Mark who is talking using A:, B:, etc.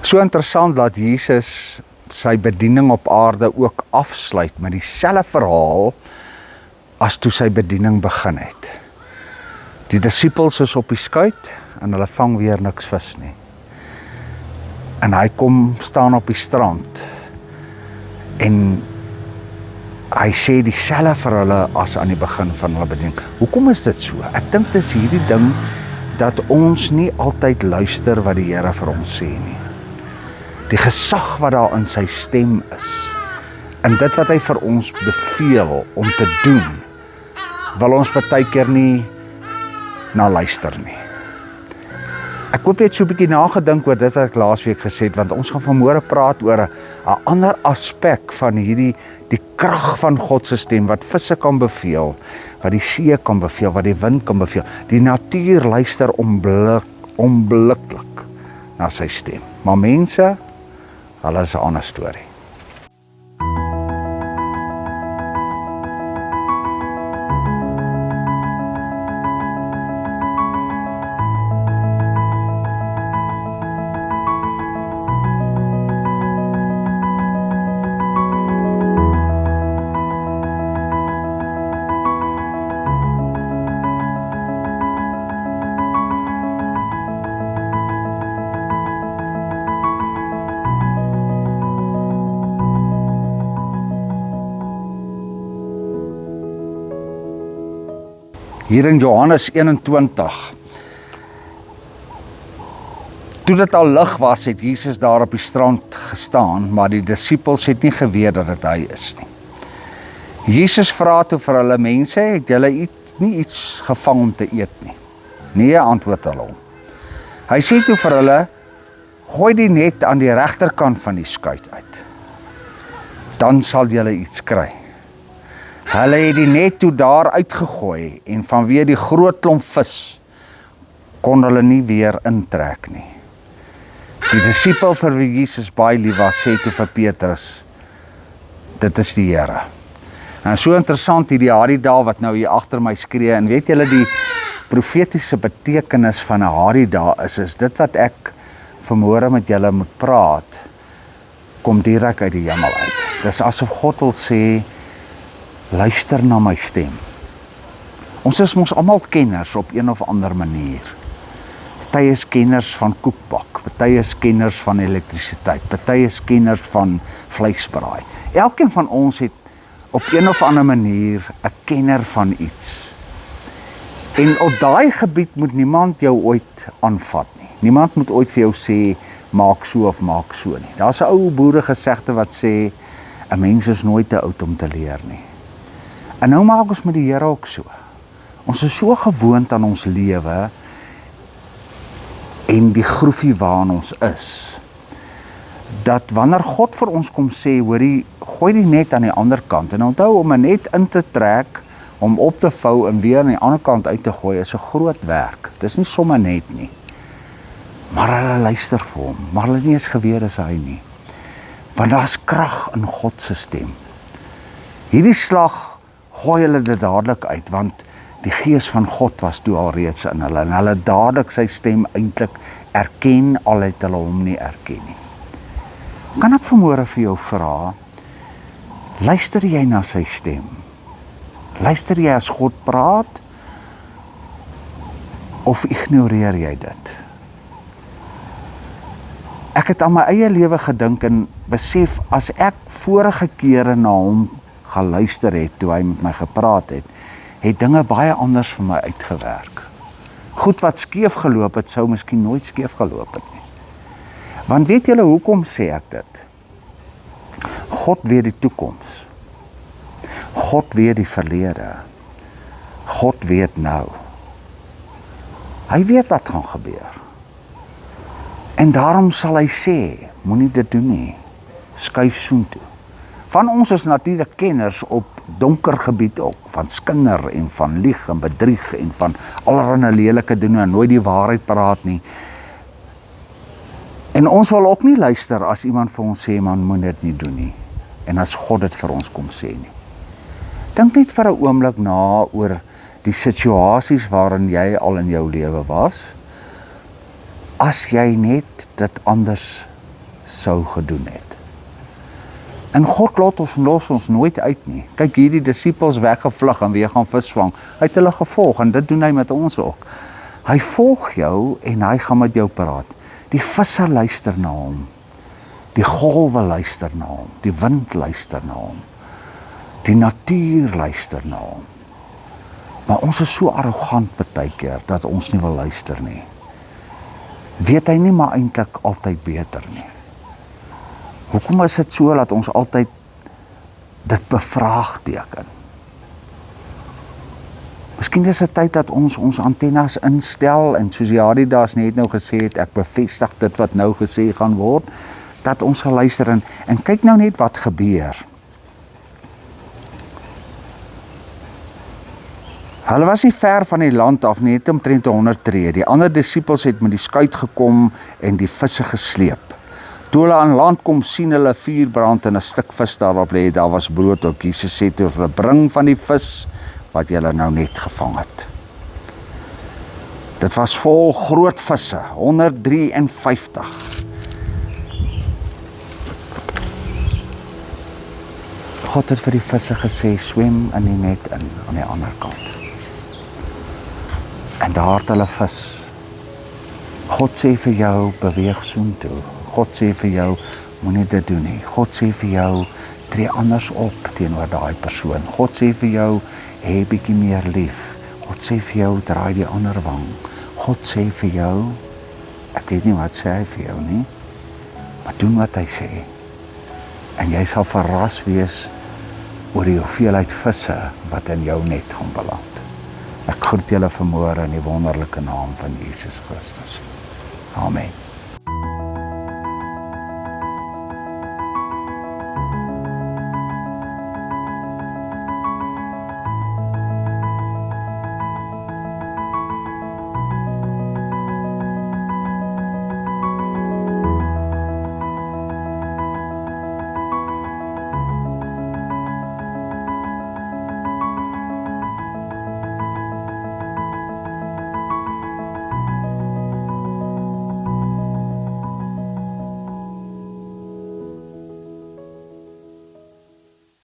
A: So interessant dat Jesus sy bediening op aarde ook afsluit met dieselfde verhaal as toe sy bediening begin het. Die disippels is op die skuit en hulle vang weer niks vis nie. En hy kom staan op die strand en hy sê dieselfde vir hulle as aan die begin van hulle bediening. Hoekom is dit so? Ek dink dis hierdie ding dat ons nie altyd luister wat die Here vir ons sê nie. Die gesag wat daar in sy stem is, en dit wat hy vir ons beveel om te doen, wil ons baie keer nie na luister nie. Ek hoop jy het so 'n bietjie nagedink oor dit wat ek laasweek gesê het, want ons gaan vanmôre praat oor 'n ander aspek van die krag van God se stem, wat visse kan beveel, wat die see kan beveel, wat die wind kan beveel. Die natuur luister onblikklik na sy stem. Maar mense, hulle is 'n ander storie. Hier in Johannes 21, toe dit al lig was, het Jesus daar op die strand gestaan, maar die disippels het nie geweet dat dit hy is nie. Jesus vra toe vir hulle: mense, het julle nie iets gevang om te eet nie? Nee, antwoord hulle hom. Hy sê toe vir hulle: gooi die net aan die regterkant van die skuit uit, dan sal julle iets kry. Hulle het die net toe daar uitgegooi en vanweë die groot klomp vis kon hulle nie weer intrek nie. Die disipel vir wie Jesus baie lief was, sê toe vir Petrus: dit is die Here. En so interessant hierdie Harida wat nou hier agter my skree, en weet julle die profetiese betekenis van 'n Harida is dit wat ek vanmôre met julle moet praat, kom direk uit die hemel uit. Dis asof God wil sê: luister na my stem. Ons is mos almal kenners op een of ander manier. Party is kenners van koekbak, party is kenners van elektrisiteit, party is kenners van vleisbraai. Elkeen van ons het op een of ander manier 'n kenner van iets. En op daai gebied moet niemand jou ooit aanvat nie. Niemand moet ooit vir jou sê maak so of maak so nie. Daar's 'n ou boeregesegde wat sê 'n mens is nooit te oud om te leer nie. En nou maak ons met die Here ook so. Ons is so gewoond aan ons lewe en die groefie waarin ons is, dat wanneer God vir ons kom sê, hoorie, gooi die net aan die ander kant, en onthou om 'n net in te trek, om op te vou en weer aan die ander kant uit te gooi, is 'n groot werk. Dis nie sommer net nie. Maar hulle luister vir hom, maar hulle nie eens geweet is hy nie. Want daar's krag in God se stem. Hierdie slag gooi hulle dit dadelik uit, want die gees van God was toe al reeds in hulle, en hulle dadelik sy stem eintlik erken, al het hulle hom nie erken nie. Kan ek vanmôre vir jou vra, luister jy na sy stem? Luister jy as God praat, of ignoreer jy dit? Ek het aan my eie lewe gedink en besef, as ek vorige kere na hom geluister het, toe hy met my gepraat het, het dinge baie anders vir my uitgewerk. Goed wat skeef geloop het, sou miskien nooit skeef geloop het nie. Want weet julle hoekom sê ek dit? God weet die toekoms. God weet die verlede. God weet nou. Hy weet wat gaan gebeur. En daarom sal hy sê, moenie dit doen nie, skuif soontoe. Van ons is natuurlik kenners op donker gebied ook, van skinder en van lieg en bedrieg en van allerlei lelike doen en nooit die waarheid praat nie. En ons wil ook nie luister as iemand vir ons sê, man, moet dit nie doen nie. En as God dit vir ons kom sê nie. Dink net vir 'n oomblik na oor die situasies waarin jy al in jou lewe was, as jy net dit anders sou gedoen het. En God los ons nooit uit nie. Kyk, hierdie disippels weggevlug en weer gaan visvang. Hy het hulle gevolg en dit doen hy met ons ook. Hy volg jou en hy gaan met jou praat. Die visse luister na hom. Die golwe luister na hom. Die wind luister na hom. Die natuur luister na hom. Maar ons is so arrogant baie keer dat ons nie wil luister nie. Weet hy nie maar eintlik altyd beter nie. Hoekom is dit so dat ons altyd dit bevraagteken? Miskien is dit tyd dat ons antennes instel en soos Jadidas net nou gesê het, ek bevestig dit wat nou gesê gaan word, dat ons gaan luister en kyk nou net wat gebeur. Hulle was nie ver van die land af, net omtrent 100 tree. Die ander disippels het met die skuit gekom en die visse gesleep. Toe hulle aan land kom, sien hulle vuurbrand en 'n stuk vis daarop lê. Daar was brood ook. Jesus sê toe hulle, bring van die vis wat julle nou net gevang het. Dit was vol groot visse, 153. God het vir die visse gesê, swem in die net in, aan die ander kant. En daar het hulle vis. God sê vir jou, beweeg soontoe. God sê vir jou, moenie dit doen nie. God sê vir jou, tree anders op teenoor daai persoon. God sê vir jou, hê bietjie meer lief. God sê vir jou, draai die ander wang. God sê vir jou, ek weet nie wat sê hy vir jou nie, maar doen wat hy sê. En jy sal verras wees oor die hoeveelheid visse wat in jou net gaan beland. Ek groet julle vanmôre in die wonderlike naam van Jesus Christus. Amen.